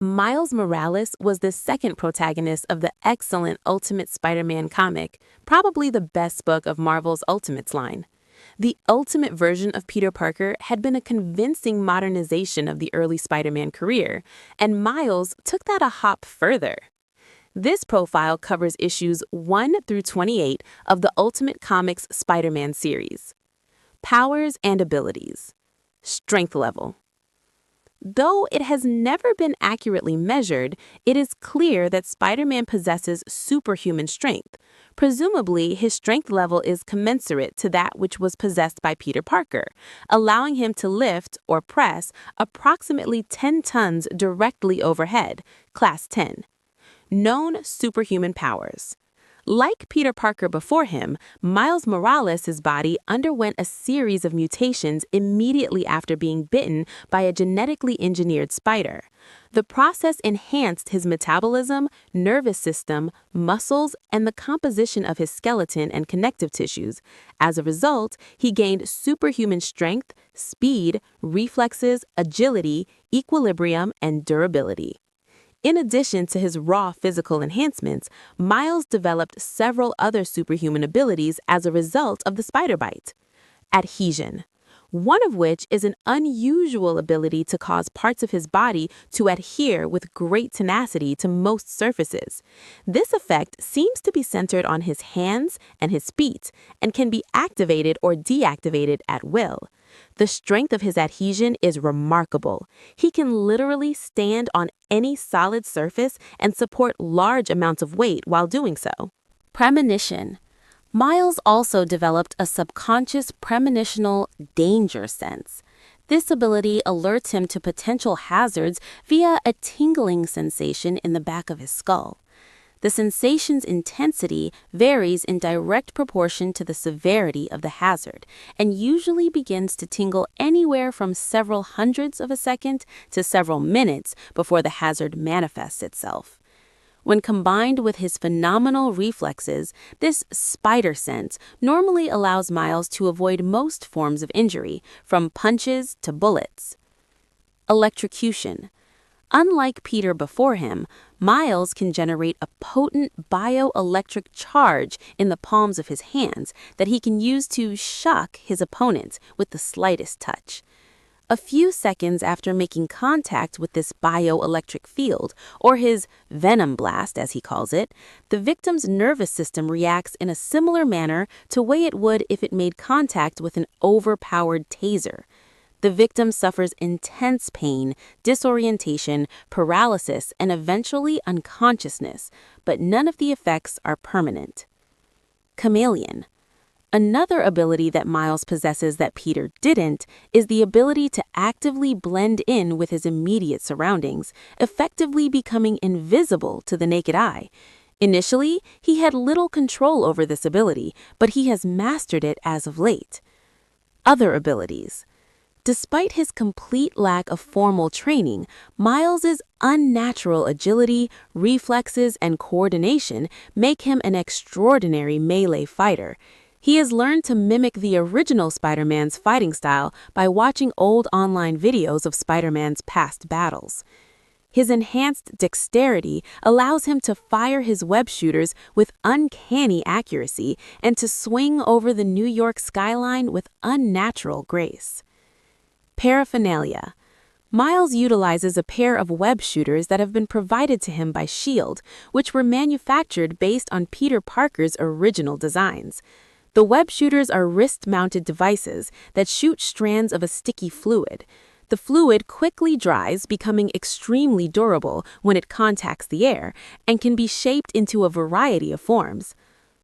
Miles Morales was the second protagonist of the excellent Ultimate Spider-Man comic, probably the best book of Marvel's Ultimates line. The ultimate version of Peter Parker had been a convincing modernization of the early Spider-Man career, and Miles took that a hop further. This profile covers issues 1 through 28 of the Ultimate Comics Spider-Man series. Powers and abilities. Strength level. Though it has never been accurately measured, it is clear that Spider-Man possesses superhuman strength. Presumably, his strength level is commensurate to that which was possessed by Peter Parker, allowing him to lift or press approximately 10 tons directly overhead, Class 10. Known superhuman powers. Like Peter Parker before him, Miles Morales' body underwent a series of mutations immediately after being bitten by a genetically engineered spider. The process enhanced his metabolism, nervous system, muscles, and the composition of his skeleton and connective tissues. As a result, he gained superhuman strength, speed, reflexes, agility, equilibrium, and durability. In addition to his raw physical enhancements, Miles developed several other superhuman abilities as a result of the spider bite. Adhesion, one of which is an unusual ability to cause parts of his body to adhere with great tenacity to most surfaces. This effect seems to be centered on his hands and his feet and can be activated or deactivated at will. The strength of his adhesion is remarkable. He can literally stand on any solid surface and support large amounts of weight while doing so. Premonition. Miles also developed a subconscious premonitional danger sense. This ability alerts him to potential hazards via a tingling sensation in the back of his skull. The sensation's intensity varies in direct proportion to the severity of the hazard and usually begins to tingle anywhere from several hundredths of a second to several minutes before the hazard manifests itself. When combined with his phenomenal reflexes, this spider sense normally allows Miles to avoid most forms of injury, from punches to bullets. Electrocution. Unlike Peter before him, Miles can generate a potent bioelectric charge in the palms of his hands that he can use to shock his opponents with the slightest touch. A few seconds after making contact with this bioelectric field, or his venom blast as he calls it, the victim's nervous system reacts in a similar manner to way it would if it made contact with an overpowered taser. The victim suffers intense pain, disorientation, paralysis, and eventually unconsciousness, but none of the effects are permanent. Chameleon. Another ability that Miles possesses that Peter didn't is the ability to actively blend in with his immediate surroundings, effectively becoming invisible to the naked eye. Initially, he had little control over this ability, but he has mastered it as of late. Other abilities. Despite his complete lack of formal training, Miles's unnatural agility, reflexes, and coordination make him an extraordinary melee fighter. He has learned to mimic the original Spider-Man's fighting style by watching old online videos of Spider-Man's past battles. His enhanced dexterity allows him to fire his web shooters with uncanny accuracy and to swing over the New York skyline with unnatural grace. Paraphernalia. Miles utilizes a pair of web shooters that have been provided to him by S.H.I.E.L.D., which were manufactured based on Peter Parker's original designs. The web shooters are wrist-mounted devices that shoot strands of a sticky fluid. The fluid quickly dries, becoming extremely durable when it contacts the air, and can be shaped into a variety of forms.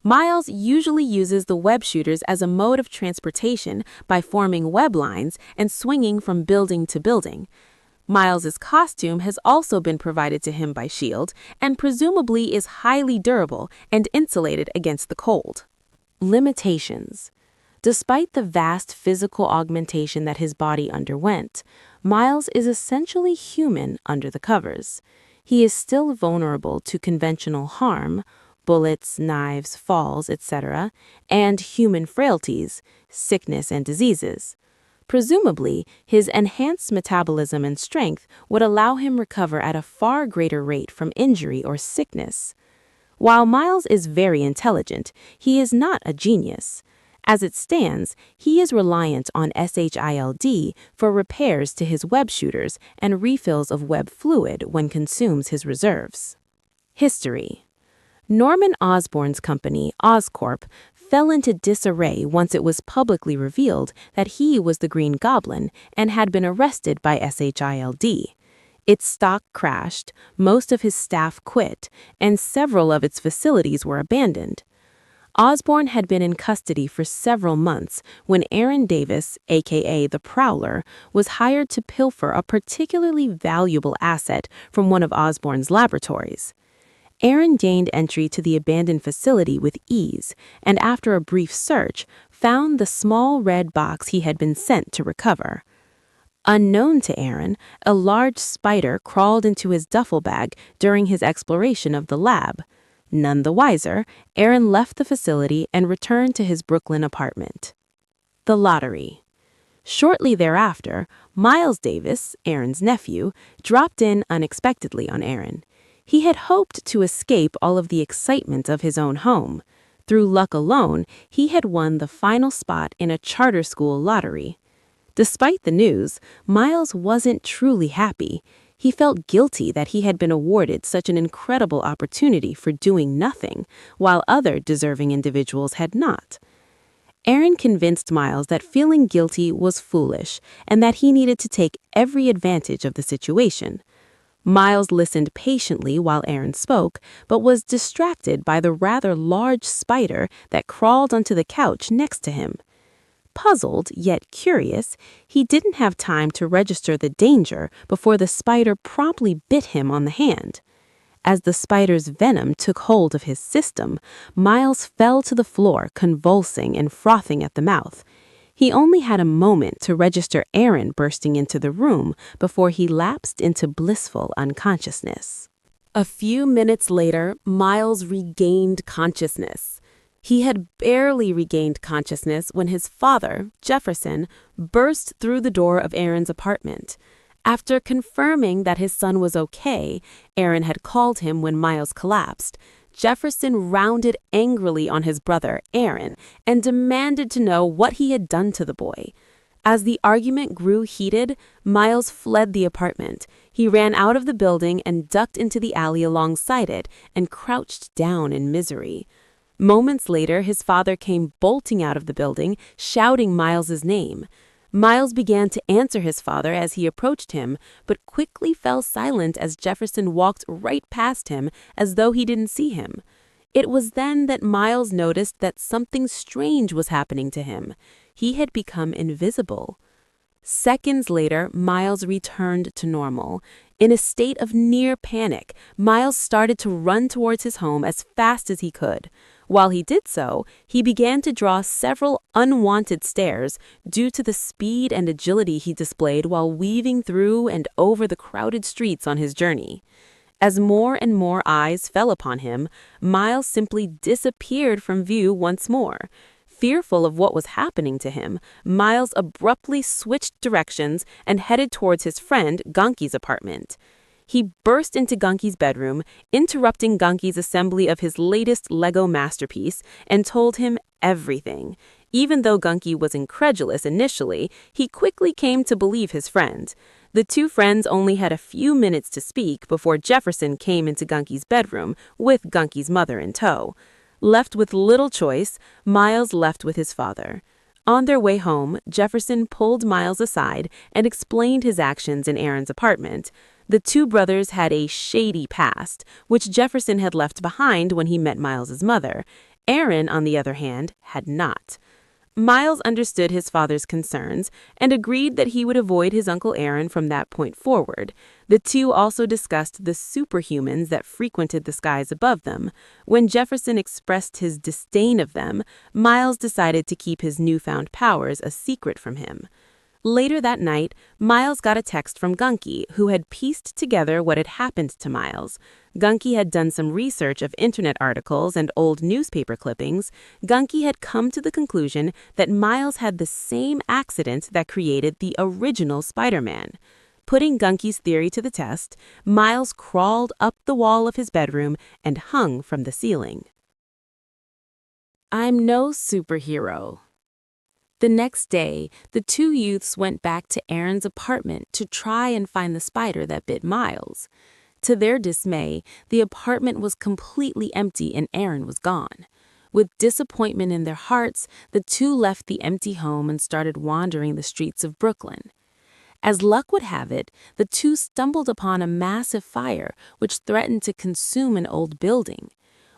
Miles usually uses the web shooters as a mode of transportation by forming web lines and swinging from building to building. Miles's costume has also been provided to him by S.H.I.E.L.D. and presumably is highly durable and insulated against the cold. Limitations. Despite the vast physical augmentation that his body underwent, Miles is essentially human under the covers. He is still vulnerable to conventional harm, bullets, knives, falls, etc., and human frailties, sickness, and diseases. Presumably, his enhanced metabolism and strength would allow him recover at a far greater rate from injury or sickness. While Miles is very intelligent, he is not a genius. As it stands, he is reliant on SHILD for repairs to his web shooters and refills of web fluid when consumes his reserves. History. Norman Osborn's company, Oscorp, fell into disarray once it was publicly revealed that he was the Green Goblin and had been arrested by SHILD. Its stock crashed, most of his staff quit, and several of its facilities were abandoned. Osborn had been in custody for several months when Aaron Davis, aka the Prowler, was hired to pilfer a particularly valuable asset from one of Osborn's laboratories. Aaron gained entry to the abandoned facility with ease, and after a brief search, found the small red box he had been sent to recover. Unknown to Aaron, a large spider crawled into his duffel bag during his exploration of the lab. None the wiser, Aaron left the facility and returned to his Brooklyn apartment. The lottery. Shortly thereafter, Miles Davis, Aaron's nephew, dropped in unexpectedly on Aaron. He had hoped to escape all of the excitement of his own home. Through luck alone, he had won the final spot in a charter school lottery. Despite the news, Miles wasn't truly happy. He felt guilty that he had been awarded such an incredible opportunity for doing nothing, while other deserving individuals had not. Aaron convinced Miles that feeling guilty was foolish and that he needed to take every advantage of the situation. Miles listened patiently while Aaron spoke, but was distracted by the rather large spider that crawled onto the couch next to him. Puzzled, yet curious, he didn't have time to register the danger before the spider promptly bit him on the hand. As the spider's venom took hold of his system, Miles fell to the floor, convulsing and frothing at the mouth. He only had a moment to register Aaron bursting into the room before he lapsed into blissful unconsciousness. A few minutes later, Miles regained consciousness. He had barely regained consciousness when his father, Jefferson, burst through the door of Aaron's apartment. After confirming that his son was okay, Aaron had called him when Miles collapsed. Jefferson rounded angrily on his brother, Aaron, and demanded to know what he had done to the boy. As the argument grew heated, Miles fled the apartment. He ran out of the building and ducked into the alley alongside it and crouched down in misery. Moments later, his father came bolting out of the building, shouting Miles's name. Miles began to answer his father as he approached him, but quickly fell silent as Jefferson walked right past him as though he didn't see him. It was then that Miles noticed that something strange was happening to him. He had become invisible. Seconds later, Miles returned to normal. In a state of near panic, Miles started to run towards his home as fast as he could. While he did so, he began to draw several unwanted stares due to the speed and agility he displayed while weaving through and over the crowded streets on his journey. As more and more eyes fell upon him, Miles simply disappeared from view once more. Fearful of what was happening to him, Miles abruptly switched directions and headed towards his friend Gunky's apartment. He burst into Gunky's bedroom, interrupting Gunky's assembly of his latest Lego masterpiece, and told him everything. Even though Gunky was incredulous initially, he quickly came to believe his friend. The two friends only had a few minutes to speak before Jefferson came into Gunky's bedroom, with Gunky's mother in tow. Left with little choice, Miles left with his father. On their way home, Jefferson pulled Miles aside and explained his actions in Aaron's apartment. The two brothers had a shady past, which Jefferson had left behind when he met Miles's mother. Aaron, on the other hand, had not. Miles understood his father's concerns and agreed that he would avoid his Uncle Aaron from that point forward. The two also discussed the superhumans that frequented the skies above them. When Jefferson expressed his disdain of them, Miles decided to keep his newfound powers a secret from him. Later that night, Miles got a text from Gunky, who had pieced together what had happened to Miles. Gunky had done some research of internet articles and old newspaper clippings. Gunky had come to the conclusion that Miles had the same accident that created the original Spider-Man. Putting Gunky's theory to the test, Miles crawled up the wall of his bedroom and hung from the ceiling. I'm no superhero. The next day, the two youths went back to Aaron's apartment to try and find the spider that bit Miles. To their dismay, the apartment was completely empty and Aaron was gone. With disappointment in their hearts, the two left the empty home and started wandering the streets of Brooklyn. As luck would have it, the two stumbled upon a massive fire which threatened to consume an old building.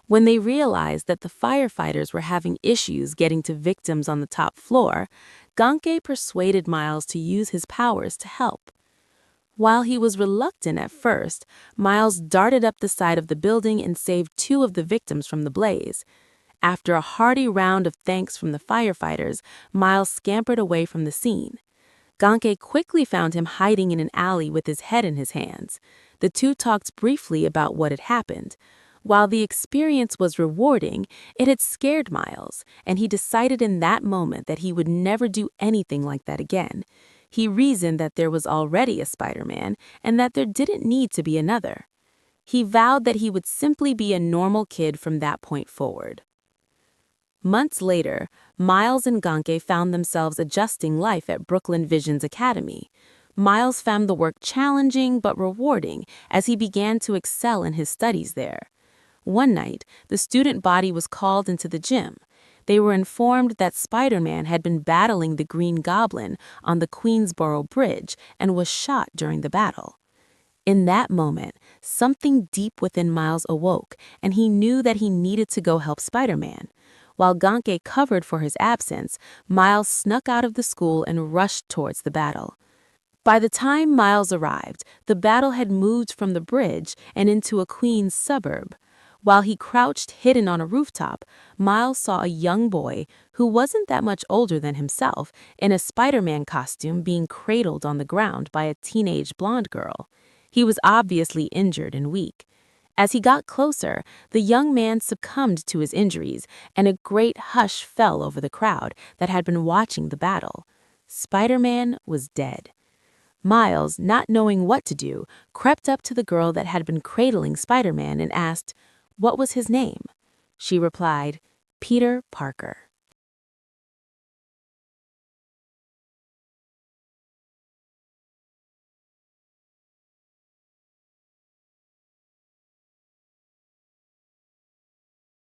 When they realized that the firefighters were having issues getting to victims on the top floor, Ganke persuaded Miles to use his powers to help. While he was reluctant at first, Miles darted up the side of the building and saved two of the victims from the blaze. After a hearty round of thanks from the firefighters, Miles scampered away from the scene. Ganke quickly found him hiding in an alley with his head in his hands. The two talked briefly about what had happened. While the experience was rewarding, it had scared Miles, and he decided in that moment that he would never do anything like that again. He reasoned that there was already a Spider-Man and that there didn't need to be another. He vowed that he would simply be a normal kid from that point forward. Months later, Miles and Ganke found themselves adjusting life at Brooklyn Vision's Academy. Miles found the work challenging but rewarding as he began to excel in his studies there. One night, the student body was called into the gym. They were informed that Spider-Man had been battling the Green Goblin on the Queensboro Bridge and was shot during the battle. In that moment, something deep within Miles awoke, and he knew that he needed to go help Spider-Man. While Ganke covered for his absence, Miles snuck out of the school and rushed towards the battle. By the time Miles arrived, the battle had moved from the bridge and into a Queens suburb. While he crouched hidden on a rooftop, Miles saw a young boy, who wasn't that much older than himself, in a Spider-Man costume being cradled on the ground by a teenage blonde girl. He was obviously injured and weak. As he got closer, the young man succumbed to his injuries, and a great hush fell over the crowd that had been watching the battle. Spider-Man was dead. Miles, not knowing what to do, crept up to the girl that had been cradling Spider-Man and asked, "What was his name?" She replied, "Peter Parker."